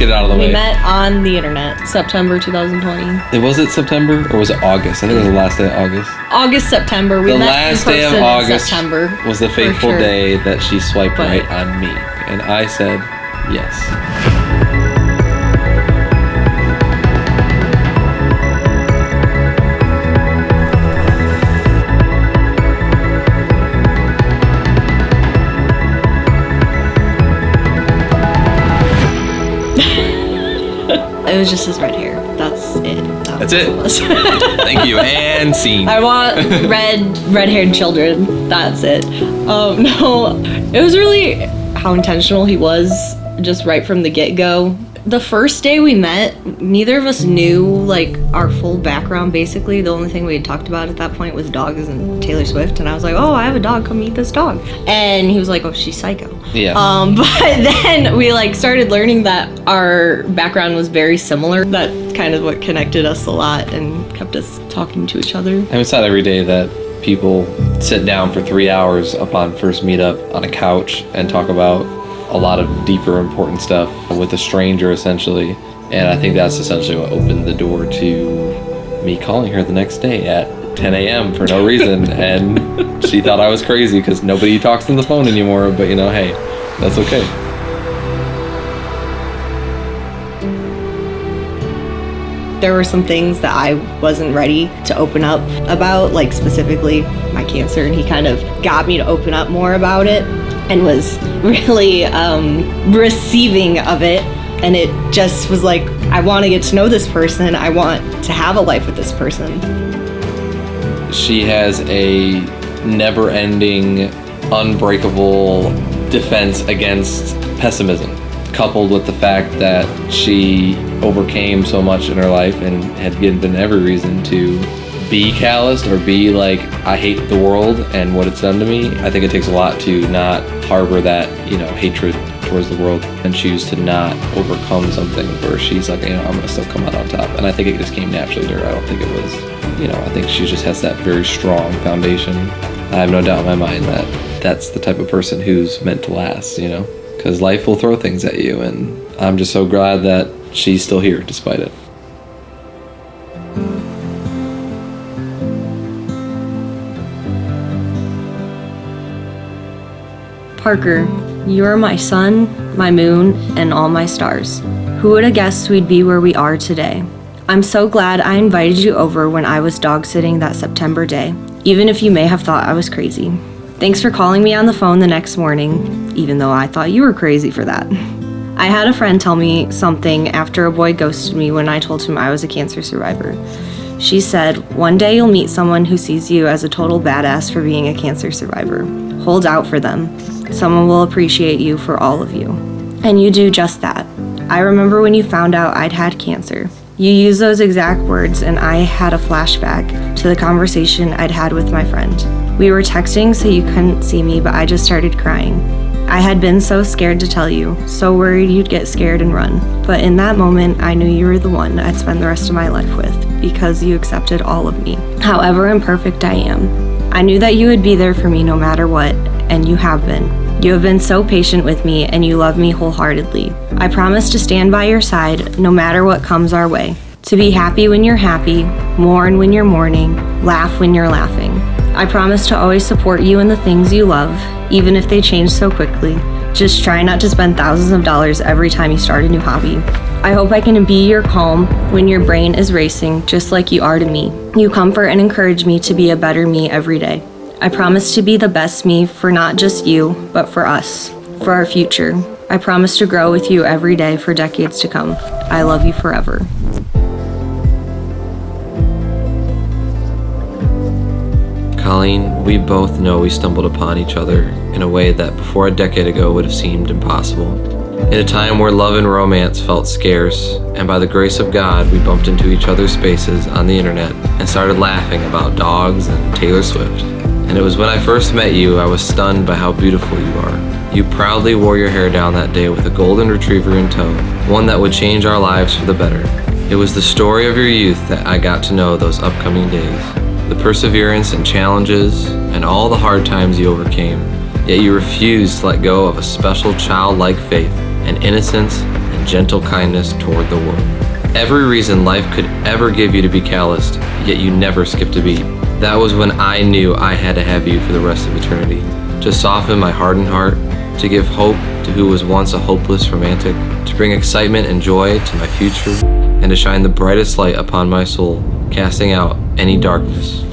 get it out of the way. We met on the internet, September 2020. Was it September or was it August? I think it was the last day of August. August, September. We the met last in day of person August in September. Was the fateful sure. day that she swiped But- right on me. And I said yes. It was just his red hair. That's it. That's it. Thank you. And scene. I want red-haired children. That's it. No, it was really how intentional he was just right from the get-go. The first day we met, neither of us knew like our full background. Basically, the only thing we had talked about at that point was dogs and Taylor Swift. And I was like, "Oh, I have a dog. Come meet this dog." And he was like, "Oh, she's psycho." Yeah. But then we like started learning that our background was very similar. That kind of what connected us a lot and kept us talking to each other. And it's not every day that people sit down for 3 hours upon first meetup on a couch and talk about a lot of deeper important stuff with a stranger essentially. And I think that's essentially what opened the door to me calling her the next day at 10 a.m. for no reason. And she thought I was crazy because nobody talks on the phone anymore, but you know, hey, that's okay. There were some things that I wasn't ready to open up about, like specifically my cancer, and he kind of got me to open up more about it and was really receiving of it. And it just was like, I want to get to know this person. I want to have a life with this person. She has a never-ending, unbreakable defense against pessimism, coupled with the fact that she overcame so much in her life and had given every reason to be calloused or be like, I hate the world and what it's done to me. I think it takes a lot to not harbor that, you know, hatred towards the world and choose to not overcome something where she's like, you know, I'm gonna still come out on top. And I think it just came naturally to her. I don't think it was, you know, I think she just has that very strong foundation. I have no doubt in my mind that that's the type of person who's meant to last, you know, because life will throw things at you. And I'm just so glad that she's still here despite it. Parker, you are my sun, my moon, and all my stars. Who would have guessed we'd be where we are today? I'm so glad I invited you over when I was dog sitting that September day, even if you may have thought I was crazy. Thanks for calling me on the phone the next morning, even though I thought you were crazy for that. I had a friend tell me something after a boy ghosted me when I told him I was a cancer survivor. She said, "One day you'll meet someone who sees you as a total badass for being a cancer survivor. Hold out for them. Someone will appreciate you for all of you." And you do just that. I remember when you found out I'd had cancer. You used those exact words, and I had a flashback to the conversation I'd had with my friend. We were texting so you couldn't see me, but I just started crying. I had been so scared to tell you, so worried you'd get scared and run. But in that moment, I knew you were the one I'd spend the rest of my life with, because you accepted all of me, however imperfect I am. I knew that you would be there for me no matter what, and you have been. You have been so patient with me, and you love me wholeheartedly. I promise to stand by your side no matter what comes our way. To be happy when you're happy, mourn when you're mourning, laugh when you're laughing. I promise to always support you in the things you love, even if they change so quickly. Just try not to spend thousands of dollars every time you start a new hobby. I hope I can be your calm when your brain is racing, just like you are to me. You comfort and encourage me to be a better me every day. I promise to be the best me for not just you, but for us, for our future. I promise to grow with you every day for decades to come. I love you forever. Colleen, we both know we stumbled upon each other in a way that before a decade ago would have seemed impossible. In a time where love and romance felt scarce, and by the grace of God, we bumped into each other's spaces on the internet and started laughing about dogs and Taylor Swift. And it was when I first met you, I was stunned by how beautiful you are. You proudly wore your hair down that day with a golden retriever in tow, one that would change our lives for the better. It was the story of your youth that I got to know those upcoming days. The perseverance and challenges and all the hard times you overcame, yet you refused to let go of a special childlike faith and innocence and and gentle kindness toward the world. Every reason life could ever give you to be calloused, yet you never skipped a beat. That was when I knew I had to have you for the rest of eternity. To soften my hardened heart, to give hope to who was once a hopeless romantic, to bring excitement and joy to my future, and to shine the brightest light upon my soul, casting out any darkness.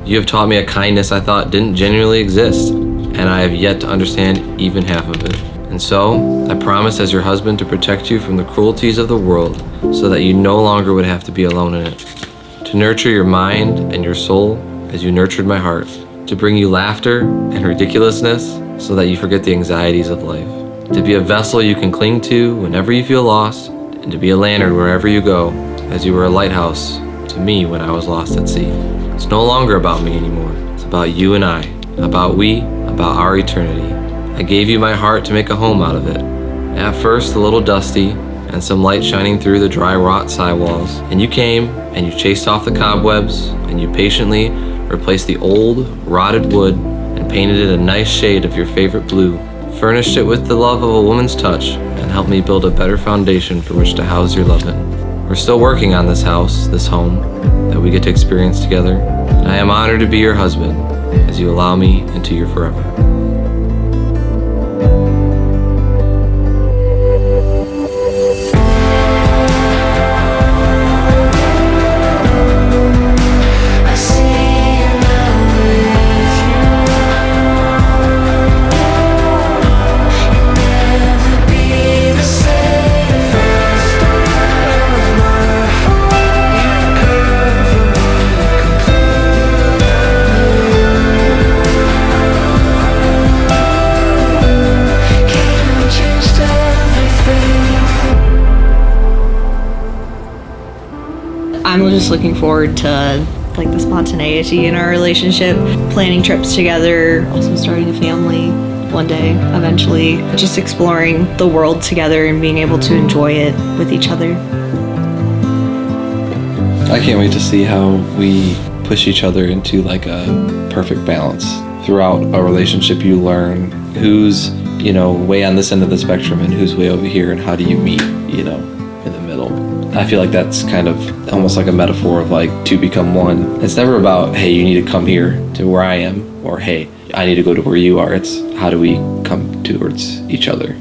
You have taught me a kindness I thought didn't genuinely exist, and I have yet to understand even half of it. And so, I promise as your husband to protect you from the cruelties of the world so that you no longer would have to be alone in it. To nurture your mind and your soul as you nurtured my heart. To bring you laughter and ridiculousness so that you forget the anxieties of life. To be a vessel you can cling to whenever you feel lost, and to be a lantern wherever you go, as you were a lighthouse to me when I was lost at sea. It's no longer about me anymore. It's about you and I, about we, about our eternity. I gave you my heart to make a home out of it. At first, a little dusty, and some light shining through the dry rot sidewalls. And you came, and you chased off the cobwebs, and you patiently replaced the old, rotted wood, and painted it a nice shade of your favorite blue. Furnished it with the love of a woman's touch, and helped me build a better foundation for which to house your love in. We're still working on this house, this home, that we get to experience together. And I am honored to be your husband, as you allow me into your forever. I'm just looking forward to like the spontaneity in our relationship, planning trips together, also starting a family one day, eventually, just exploring the world together and being able to enjoy it with each other. I can't wait to see how we push each other into like a perfect balance. Throughout a relationship, you learn who's, way on this end of the spectrum and who's way over here, and how do you meet, in the middle. I feel like that's kind of almost like a metaphor of like two become one. It's never about, hey, you need to come here to where I am, or hey, I need to go to where you are. It's how do we come towards each other.